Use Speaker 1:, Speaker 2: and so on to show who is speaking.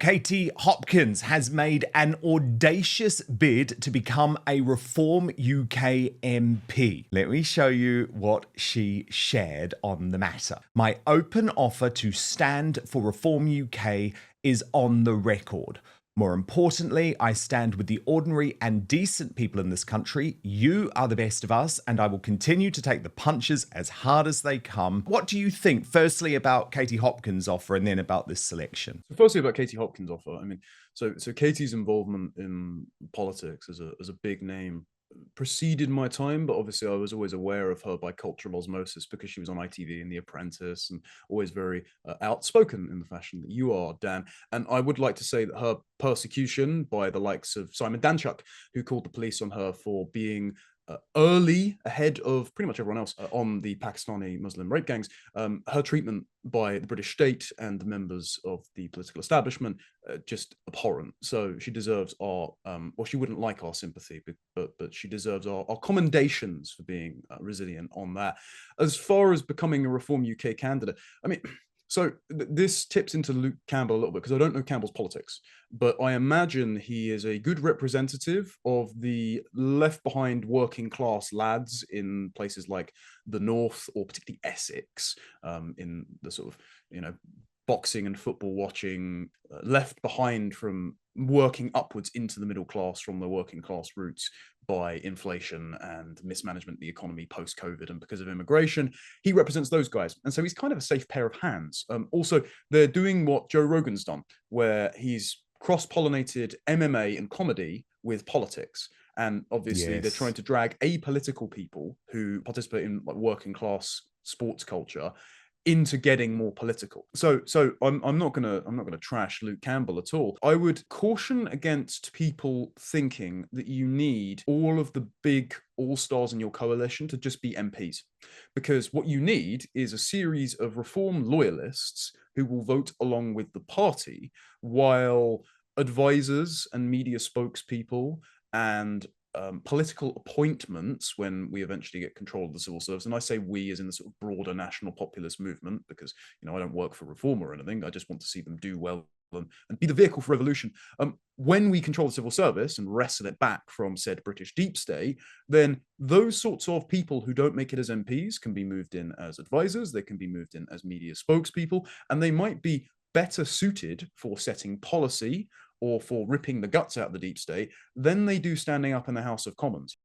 Speaker 1: Katie Hopkins has made an audacious bid to become a Reform UK MP. Let me show you what she shared on the matter. My open offer to stand for Reform UK is on the record. More importantly, I stand with the ordinary and decent people in this country. You are the best of us, and I will continue to take the punches as hard as they come. What do you think, firstly, about Katie Hopkins' offer and then about this selection?
Speaker 2: So firstly, about Katie Hopkins' offer, I mean, so Katie's involvement in politics as a big name preceded my time, but obviously I was always aware of her by cultural osmosis because she was on ITV in The Apprentice and always very outspoken in the fashion that you are, Dan. And I would like to say that her persecution by the likes of Simon Danchuk, who called the police on her for being early ahead of pretty much everyone else on the Pakistani Muslim rape gangs. Her treatment by the British state and the members of the political establishment just abhorrent. So she deserves our, well, she wouldn't like our sympathy, but she deserves our commendations for being resilient on that. As far as becoming a Reform UK candidate, I mean, so this tips into Luke Campbell a little bit because I don't know Campbell's politics, but I imagine he is a good representative of the left behind working class lads in places like the North or particularly Essex, in the sort of, boxing and football watching, left behind from working upwards into the middle class from the working class roots by inflation and mismanagement of the economy post-COVID and because of immigration. He represents those guys. And so he's kind of a safe pair of hands. Also, they're doing what Joe Rogan's done, where he's cross-pollinated MMA and comedy with politics. And obviously, they're trying
Speaker 1: Yes.
Speaker 2: to drag apolitical people who participate in like working class sports culture into getting more political. So I'm not gonna trash Luke Campbell at all. I would caution against people thinking that you need all of the big all-stars in your coalition to just be MPs. Because what you need is a series of reform loyalists who will vote along with the party, while advisors and media spokespeople and political appointments when we eventually get control of the civil service. And I say we as in the sort of broader national populist movement, because, I don't work for Reform or anything. I just want to see them do well and be the vehicle for revolution. When we control the civil service and wrestle it back from said British deep state, then those sorts of people who don't make it as MPs can be moved in as advisors, they can be moved in as media spokespeople, and they might be better suited for setting policy or for ripping the guts out of the deep state than they do standing up in the House of Commons.